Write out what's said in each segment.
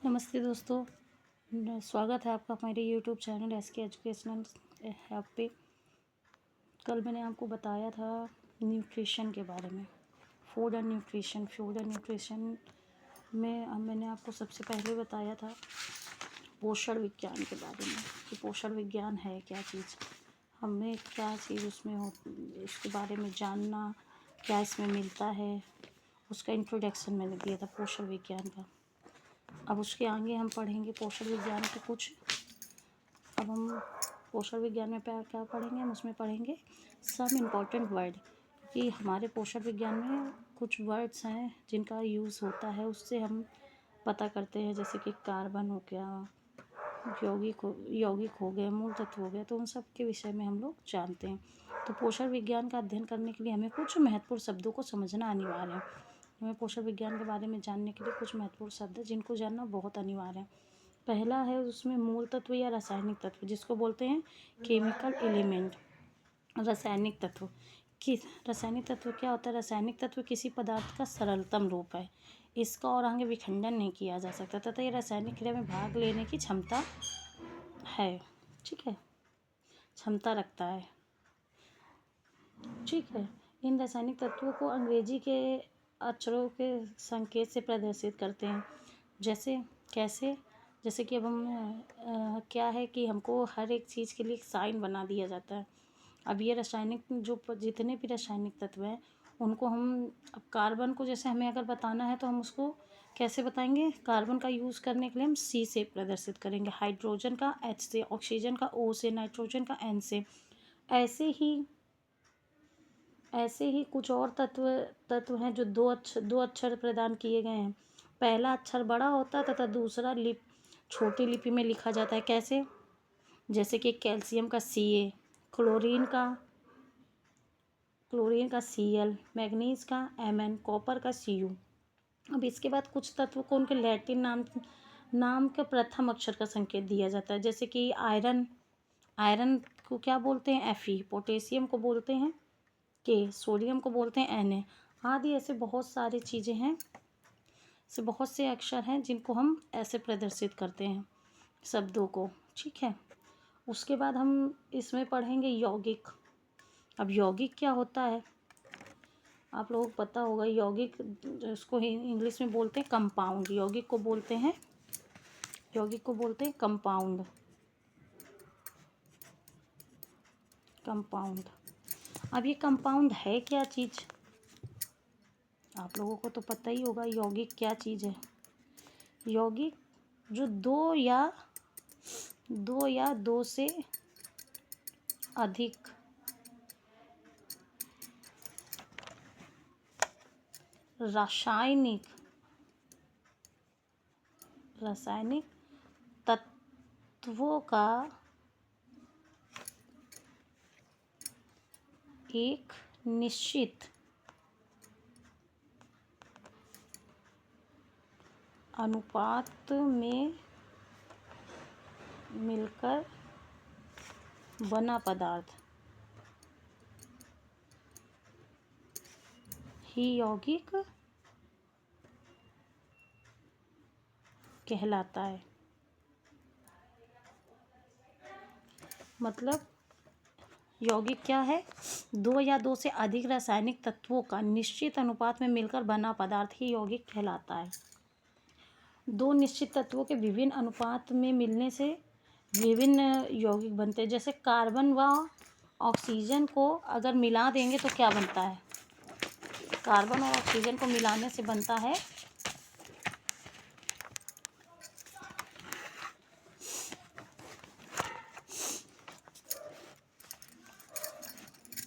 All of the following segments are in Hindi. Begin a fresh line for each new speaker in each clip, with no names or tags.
नमस्ते दोस्तों, स्वागत है आपका हमारे YouTube channel SK educational app पे। कल मैंने आपको बताया था न्यूट्रिशन के बारे में, फूड एंड न्यूट्रिशन में मैंने आपको सबसे पहले बताया था पोषण विज्ञान के बारे में कि पोषण विज्ञान है क्या चीज़, हमें क्या चीज़ उसमें हो, उसके बारे में जानना, क्या इसमें मिलता है, उसका इंट्रोडक्शन मैंने दिया था पोषण विज्ञान का। अब उसके आगे हम पढ़ेंगे पोषण विज्ञान के कुछ। अब हम पोषण विज्ञान में क्या पढ़ेंगे, हम उसमें पढ़ेंगे सम इम्पॉर्टेंट वर्ड, कि हमारे पोषण विज्ञान में कुछ वर्ड्स हैं जिनका यूज़ होता है, उससे हम पता करते हैं। जैसे कि कार्बन हो गया, यौगिक हो गए, मूल तत्व हो गए, तो उन सब के विषय में हम लोग जानते हैं। तो पोषण विज्ञान का अध्ययन करने के लिए हमें कुछ महत्वपूर्ण शब्दों को समझना अनिवार्य है। हमें पोषण विज्ञान के बारे में जानने के लिए कुछ महत्वपूर्ण शब्द हैं जिनको जानना बहुत अनिवार्य है। पहला है उसमें मूल तत्व या रासायनिक तत्व, जिसको बोलते हैं केमिकल एलिमेंट। रासायनिक तत्व रासायनिक तत्व क्या होता है? रासायनिक तत्व किसी पदार्थ का सरलतम रूप है, इसका और आगे विखंडन नहीं किया जा सकता तथा ये रासायनिक क्रिया में भाग लेने की क्षमता है। ठीक है, क्षमता रखता है। ठीक है, इन रासायनिक तत्वों को अंग्रेजी के अक्षरों के संकेत से प्रदर्शित करते हैं। कैसे? जैसे कि अब हम क्या है कि हमको हर एक चीज़ के लिए एक साइन बना दिया जाता है। अब ये रासायनिक जितने भी रासायनिक तत्व हैं उनको हम, अब कार्बन को जैसे हमें अगर बताना है तो हम उसको कैसे बताएंगे? कार्बन का यूज़ करने के लिए हम सी से प्रदर्शित करेंगे, हाइड्रोजन का एच से, ऑक्सीजन का ओ से, नाइट्रोजन का एन से। ऐसे ही कुछ और तत्व हैं जो दो अक्षर प्रदान किए गए हैं। पहला अक्षर बड़ा होता है तथा दूसरा छोटी लिपि में लिखा जाता है। कैसे? जैसे कि कैल्शियम का Ca, क्लोरीन का Cl, मैग्नीज का Mn, कॉपर का Cu। अब इसके बाद कुछ तत्व को उनके लैटिन नाम के प्रथम अक्षर का संकेत दिया जाता है। जैसे कि आयरन को क्या बोलते हैं? Fe, पोटेशियम को बोलते हैं K, सोडियम को बोलते हैं Na आदि। ऐसे बहुत सारी चीज़ें हैं, ऐसे बहुत से अक्षर हैं जिनको हम ऐसे प्रदर्शित करते हैं शब्दों को। ठीक है, उसके बाद हम इसमें पढ़ेंगे यौगिक। अब यौगिक क्या होता है आप लोगों को पता होगा। यौगिक इसको इंग्लिश में बोलते हैं कंपाउंड। यौगिक को बोलते हैं कंपाउंड। अब ये कंपाउंड है क्या चीज़? आप लोगों को तो पता ही होगा यौगिक क्या चीज़ है। यौगिक जो दो या दो से अधिक रासायनिक तत्वों का एक निश्चित अनुपात में मिलकर बना पदार्थ ही यौगिक कहलाता है। मतलब यौगिक क्या है? दो या दो से अधिक रासायनिक तत्वों का निश्चित अनुपात में मिलकर बना पदार्थ ही यौगिक कहलाता है। दो निश्चित तत्वों के विभिन्न अनुपात में मिलने से विभिन्न यौगिक बनते हैं। जैसे कार्बन व ऑक्सीजन को अगर मिला देंगे तो क्या बनता है? कार्बन और ऑक्सीजन को मिलाने से बनता है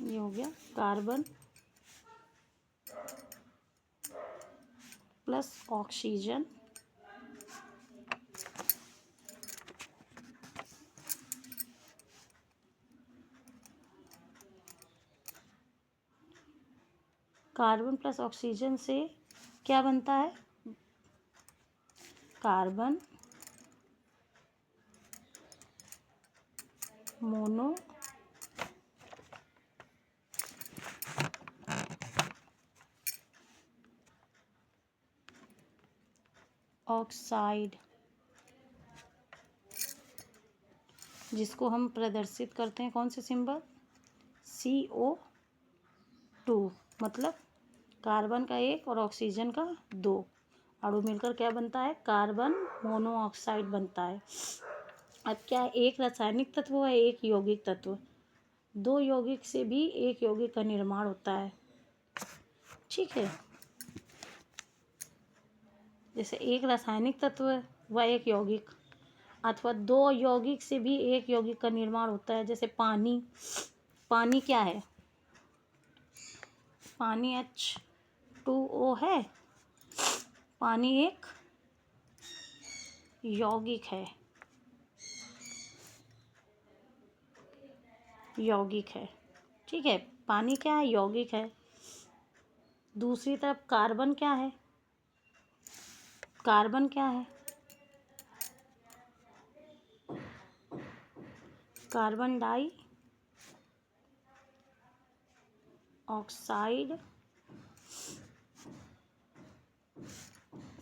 ये हो गया carbon plus oxygen carbon plus oxygen से क्या बनता है? Carbon mono oxide. जिसको हम प्रदर्शित करते हैं कौन से सिंबल, CO2, मतलब कार्बन का 1 और ऑक्सीजन का 2 अणु मिलकर क्या बनता है, कार्बन मोनोऑक्साइड बनता है। अब क्या है, एक रासायनिक तत्व है, एक यौगिक तत्व। 2 यौगिक से भी एक यौगिक का निर्माण होता है, ठीक है। जैसे एक रासायनिक तत्व व एक यौगिक, अथवा 2 यौगिक से भी एक यौगिक का निर्माण होता है। जैसे पानी, पानी क्या है, पानी H2O है, पानी एक यौगिक है, यौगिक है, ठीक है। पानी क्या है, यौगिक है। दूसरी तरफ कार्बन क्या है, कार्बन क्या है, कार्बन डाई ऑक्साइड,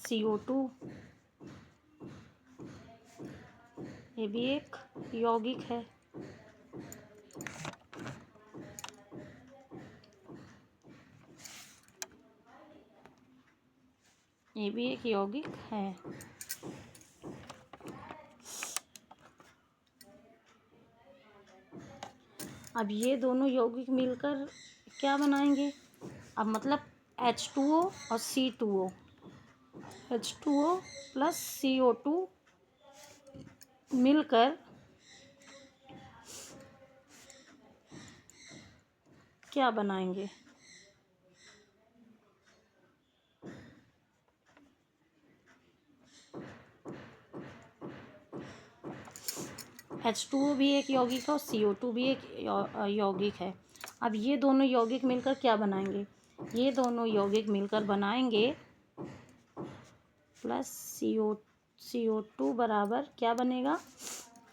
CO2, ये भी एक यौगिक है। ये भी एक यौगिक है। अब ये दोनों यौगिक मिलकर क्या बनाएंगे, अब मतलब H2O और C2O, H2O प्लस CO2 मिलकर क्या बनाएंगे, H2O भी एक यौगिक है और CO2 भी एक यौगिक है। अब ये दोनों यौगिक मिलकर क्या बनाएंगे, ये दोनों यौगिक मिलकर बनाएंगे प्लस CO2 बराबर क्या बनेगा,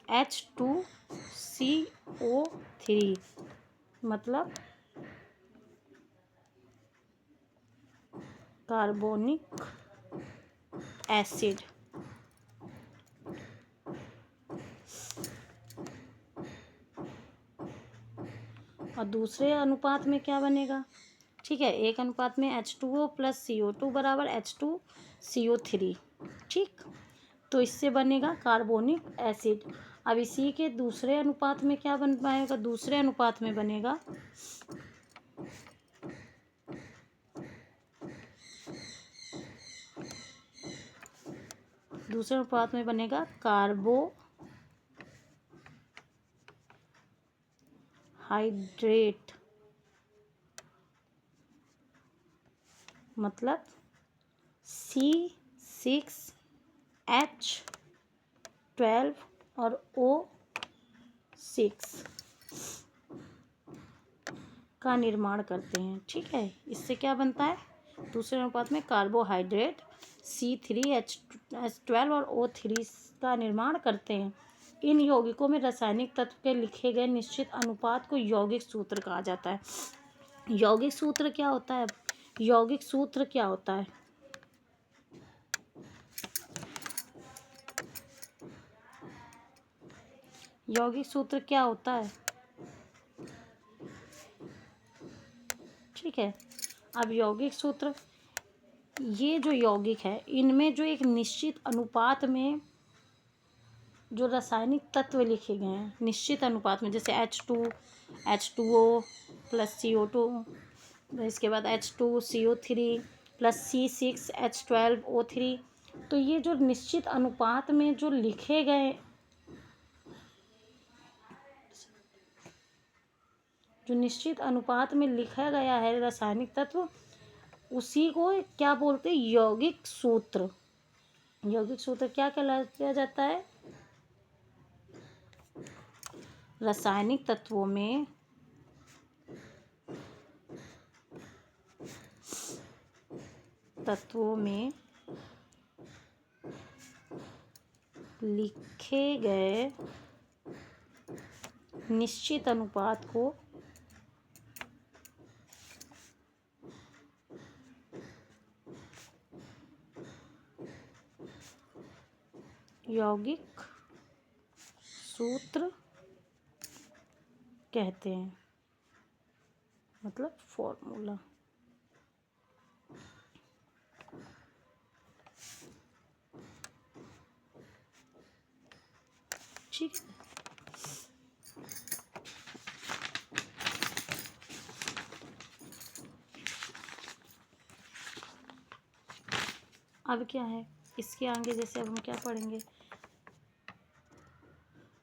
H2CO3, मतलब कार्बोनिक एसिड। और दूसरे अनुपात में क्या बनेगा, ठीक है, एक अनुपात में H2O प्लस CO2 बराबर H2CO3, ठीक। तो इससे बनेगा कार्बोनिक एसिड। अब इसी के दूसरे अनुपात में क्या बन पाएगा, दूसरे अनुपात में बनेगा कार्बोहाइड्रेट, मतलब C6H12 और O6 का निर्माण करते हैं, ठीक है। इससे क्या बनता है, दूसरे अनुपात में कार्बोहाइड्रेट C3H12 और O3 का निर्माण करते हैं। इन यौगिकों में रासायनिक तत्व के लिखे गए निश्चित अनुपात को यौगिक सूत्र कहा जाता है। यौगिक सूत्र क्या होता है, यौगिक सूत्र क्या होता है, यौगिक सूत्र क्या होता है, ठीक है। अब यौगिक सूत्र, ये जो यौगिक है इनमें जो एक निश्चित अनुपात में जो रासायनिक तत्व लिखे गए हैं निश्चित अनुपात में, जैसे H2O प्लस CO2, इसके बाद H2CO3 प्लस C6H12O3, तो ये जो निश्चित अनुपात में जो लिखे गए, जो निश्चित अनुपात में लिखा गया है रासायनिक तत्व, उसी को क्या बोलते हैं, यौगिक सूत्र। यौगिक सूत्र क्या कहलाया जाता है, रासायनिक तत्वों में लिखे गए निश्चित अनुपात को यौगिक सूत्र कहते हैं, मतलब फॉर्मूला। ठीक है। अब क्या है इसके आगे, जैसे अब हम क्या पढ़ेंगे,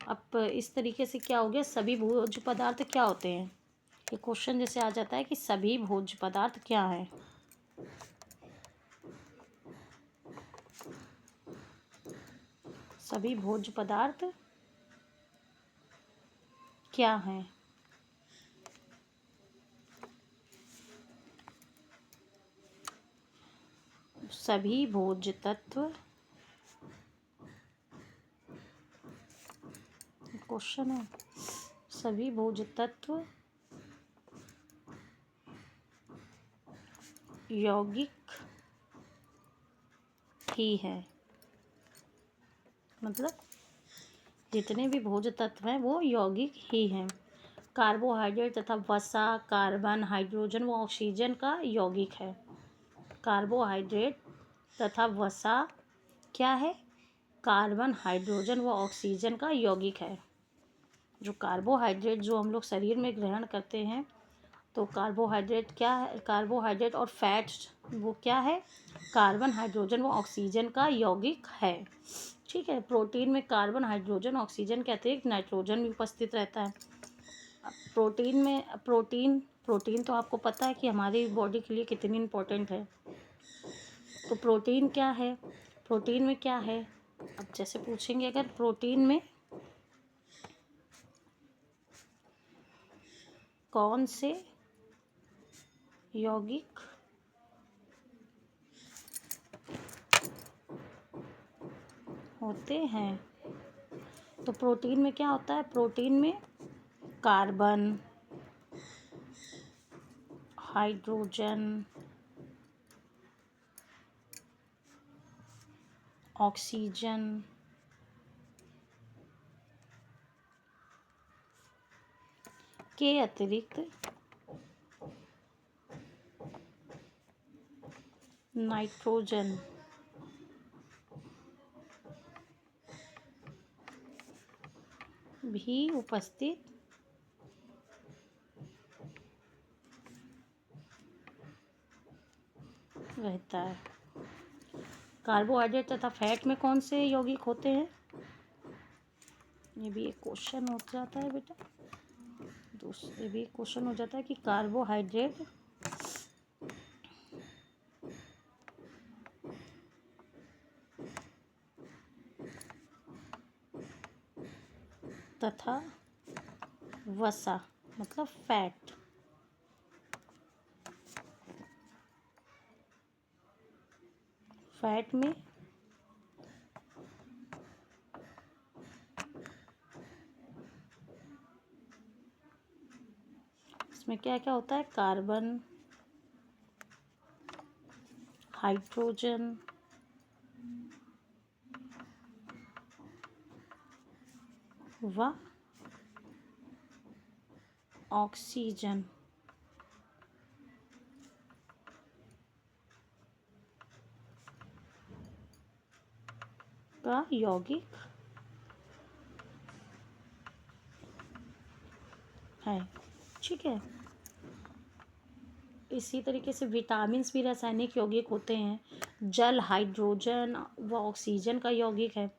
अब इस तरीके से क्या हो गया, सभी भोज्य पदार्थ क्या होते हैं। ये क्वेश्चन जैसे आ जाता है कि सभी भोज्य पदार्थ क्या है। सभी भोज्य पदार्थ क्या हैं। सभी भोज्य तत्व, क्वेश्चन है, सभी भोज्य तत्व यौगिक ही है। मतलब जितने भी भोज्य तत्व हैं वो यौगिक ही हैं। कार्बोहाइड्रेट तथा वसा, कार्बन, हाइड्रोजन व ऑक्सीजन का यौगिक है। कार्बोहाइड्रेट तथा वसा क्या है, कार्बन, हाइड्रोजन व ऑक्सीजन का यौगिक है। जो कार्बोहाइड्रेट जो हम लोग शरीर में ग्रहण करते हैं, तो कार्बोहाइड्रेट क्या है, कार्बोहाइड्रेट और फैट्स वो क्या है, कार्बन, हाइड्रोजन व ऑक्सीजन का यौगिक है। ठीक है। प्रोटीन में कार्बन, हाइड्रोजन, ऑक्सीजन के अतिरिक्त नाइट्रोजन भी उपस्थित रहता है। प्रोटीन में प्रोटीन तो आपको पता है कि हमारी बॉडी के लिए कितनी इम्पोर्टेंट है। तो प्रोटीन क्या है, प्रोटीन में क्या है, अब जैसे पूछेंगे अगर प्रोटीन में कौन से यौगिक होते हैं, तो प्रोटीन में क्या होता है, प्रोटीन में कार्बन, हाइड्रोजन, ऑक्सीजन के अतिरिक्त नाइट्रोजन भी उपस्थित रहता है। कार्बोहाइड्रेट तथा फैट में कौन से यौगिक होते हैं, ये भी एक क्वेश्चन हो जाता है बेटा। दूसरे भी क्वेश्चन हो जाता है कि कार्बोहाइड्रेट तथा वसा मतलब फैट में इसमें क्या क्या होता है, कार्बन, हाइड्रोजन, व ऑक्सीजन का यौगिक है। ठीक है। इसी तरीके से विटामिन्स भी रासायनिक यौगिक होते हैं। जल, हाइड्रोजन व ऑक्सीजन का यौगिक है।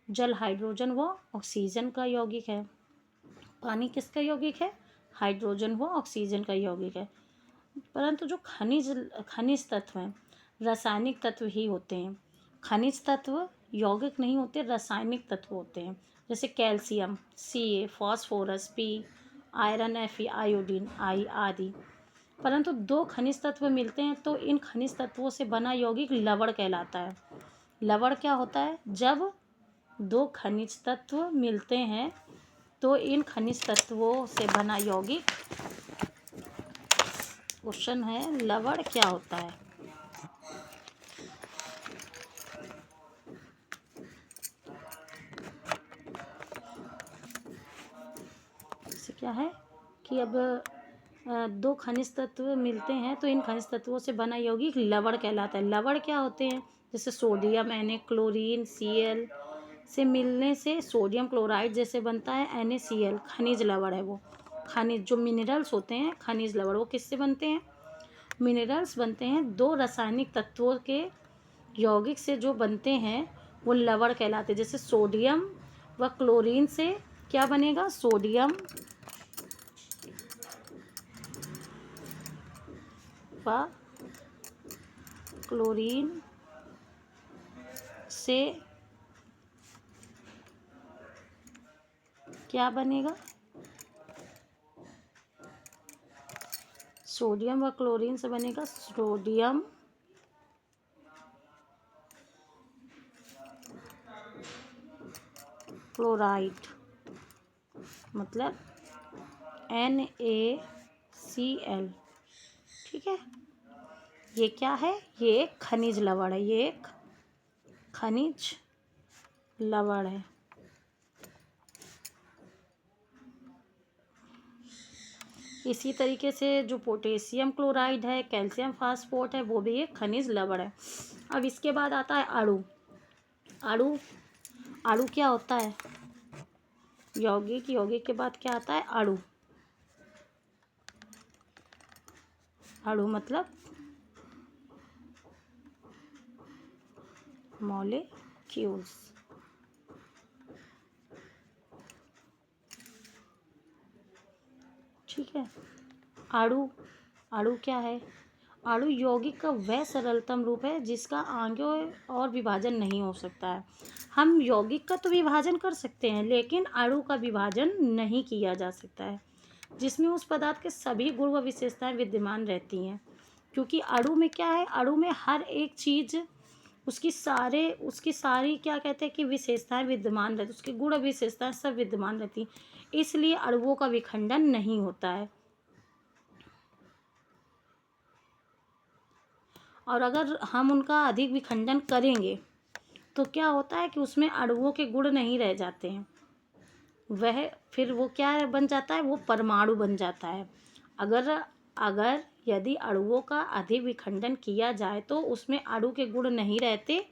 जल हाइड्रोजन व ऑक्सीजन का यौगिक है। पानी किसका यौगिक है, हाइड्रोजन व ऑक्सीजन का यौगिक है। परंतु जो खनिज तत्व हैं रासायनिक तत्व ही होते हैं। खनिज तत्व यौगिक नहीं होते, रासायनिक तत्व होते हैं। जैसे calcium Ca, phosphorus P, iron Fe, iodine I आदि। परंतु दो खनिज तत्व मिलते हैं तो इन खनिज तत्वों से बना यौगिक लवण कहलाता है। लवण क्या होता है, जब दो खनिज तत्व मिलते हैं तो इन खनिज तत्वों से बना यौगिक, क्वेश्चन है लवण क्या होता है। क्या है कि अब दो खनिज तत्व मिलते हैं तो इन खनिज तत्वों से बना यौगिक लवण कहलाता है। लवण क्या होते हैं? जैसे सोडियम, Na, क्लोरीन, Cl से मिलने से सोडियम क्लोराइड जैसे बनता है NaCl, खनिज लवण है वो। खनिज जो मिनरल्स होते हैं, खनिज लवण, वो किससे बनते हैं? मिनरल्स बनते हैं दो रासायनिक तत्वों के यौगिक से जो बनते हैं वो लवण कहलाते हैं। जैसे सोडियम व क्लोरीन से क्या बनेगा? सोडियम व क्लोरीन से क्या बनेगा? सोडियम व क्लोरीन से बनेगा सोडियम क्लोराइड, मतलब NaCl। ठीक है, ये क्या है? ये एक खनिज लवण है, ये एक खनिज लवण है। इसी तरीके से जो पोटेशियम क्लोराइड है, कैल्शियम फास्फोरेट है, वो भी एक खनिज लवण है। अब इसके बाद आता है अणु। अणु अणु क्या होता है? यौगिक, यौगिक के बाद क्या आता है? अणु। अणु मतलब मॉलिक्यूल्स। ठीक है, अणु, अणु क्या है? अणु यौगिक का वह सरलतम रूप है जिसका आगे और विभाजन नहीं हो सकता है। हम यौगिक का तो विभाजन कर सकते हैं लेकिन अणु का विभाजन नहीं किया जा सकता है, जिसमें उस पदार्थ के सभी गुण व विशेषताएं विद्यमान रहती हैं। क्योंकि अणु में क्या है? अणु में हर एक चीज़ उसकी सारी क्या कहते हैं कि विशेषताएं विद्यमान रहती, उसके गुण विशेषताएं सब विद्यमान रहती, इसलिए अणुओं का विखंडन नहीं होता है। और अगर हम उनका अधिक विखंडन करेंगे तो क्या होता है कि उसमें अणुओं के गुण नहीं रह जाते हैं, वह फिर वो क्या बन जाता है? वो परमाणु बन जाता है। अगर अगर यदि अणुओं का अधिक विखंडन किया जाए तो उसमें अणु के गुण नहीं रहते,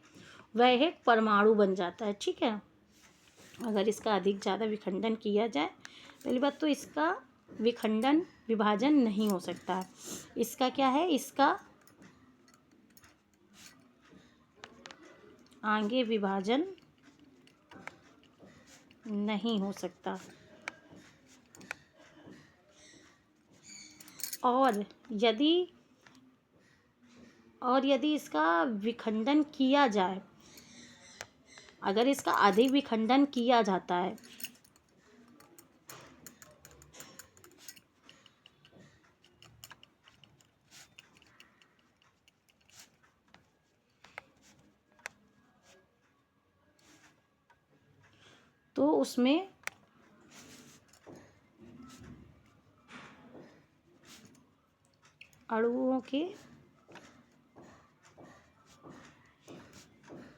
वह एक परमाणु बन जाता है। ठीक है, अगर इसका अधिक ज़्यादा विखंडन किया जाए, पहली बात तो इसका विखंडन विभाजन नहीं हो सकता। इसका क्या है? इसका आगे विभाजन नहीं हो सकता। और यदि इसका विखंडन किया जाए, अगर इसका अधिक विखंडन किया जाता है तो उसमें अणुओं के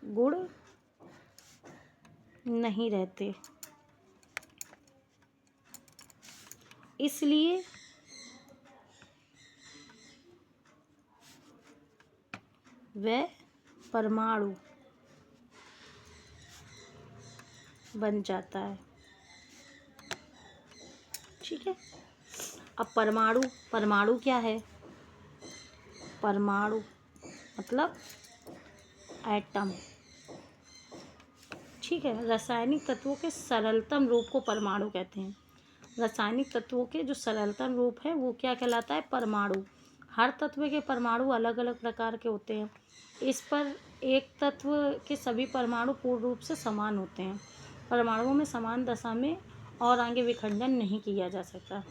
गुण नहीं रहते, इसलिए वह परमाणु बन जाता है। ठीक है, अब परमाणु क्या है? परमाणु मतलब एटम। ठीक है, रासायनिक तत्वों के सरलतम रूप को परमाणु कहते हैं। रासायनिक तत्वों के जो सरलतम रूप है वो क्या कहलाता है? परमाणु। हर तत्व के परमाणु अलग अलग प्रकार के होते हैं। इस पर एक तत्व के सभी परमाणु पूर्ण रूप से समान होते हैं। परमाणुओं में समान दशा में और आगे विखंडन नहीं किया जा सकता।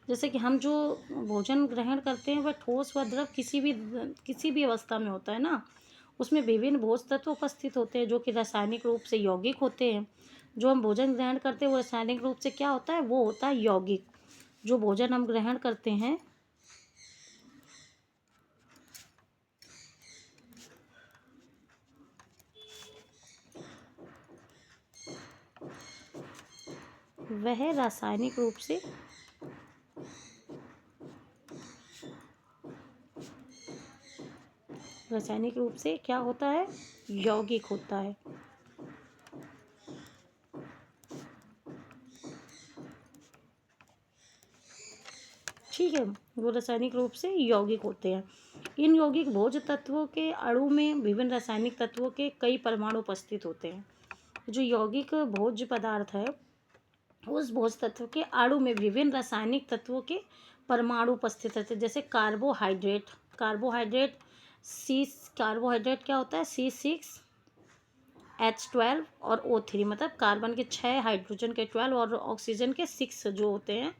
जैसे कि हम जो भोजन ग्रहण करते हैं वह ठोस व द्रव किसी भी अवस्था में होता है ना, उसमें विभिन्न भोज तत्व उपस्थित होते हैं जो कि रासायनिक रूप से यौगिक होते हैं। जो हम भोजन ग्रहण करते हैं वो रासायनिक रूप से क्या होता है? वो होता है यौगिक। जो भोजन हम ग्रहण करते हैं वह रासायनिक रूप से क्या होता है? यौगिक होता है। ठीक है, वो रासायनिक रूप से यौगिक होते हैं। इन यौगिक भोज्य तत्वों के अणु में विभिन्न रासायनिक तत्वों के कई परमाणु उपस्थित होते हैं। जो यौगिक भोज्य पदार्थ है, उस भोज्य तत्व के अणु में विभिन्न रासायनिक तत्वों के परमाणु उपस्थित रहते हैं। जैसे कार्बोहाइड्रेट कार्बोहाइड्रेट क्या होता है? C6H12 और O3, मतलब कार्बन के 6, हाइड्रोजन के 12 और ऑक्सीजन के 6 जो होते हैं,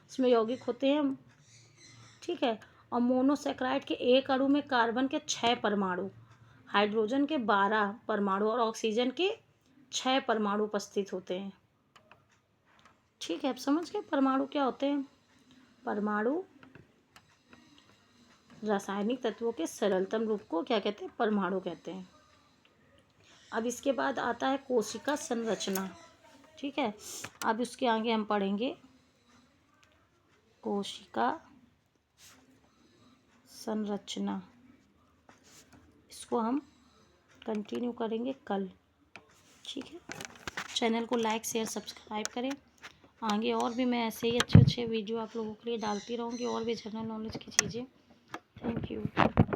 उसमें यौगिक होते हैं। ठीक है। और मोनोसेक्राइड के एक अणु में कार्बन के 6 परमाणु, हाइड्रोजन के 12 परमाणु और ऑक्सीजन के 6 परमाणु उपस्थित होते हैं। ठीक है, आप समझ गए परमाणु क्या होते हैं? परमाणु रासायनिक तत्वों के सरलतम रूप को क्या कहते हैं? परमाणु कहते हैं। अब इसके बाद आता है कोशिका संरचना। ठीक है, अब उसके आगे हम पढ़ेंगे कोशिका संरचना। इसको हम कंटिन्यू करेंगे कल। ठीक है, चैनल को लाइक शेयर सब्सक्राइब करें। आगे और भी मैं ऐसे ही अच्छे अच्छे वीडियो आप लोगों के लिए डालती रहूँगी, और भी जनरल नॉलेज की चीज़ें। Thank you.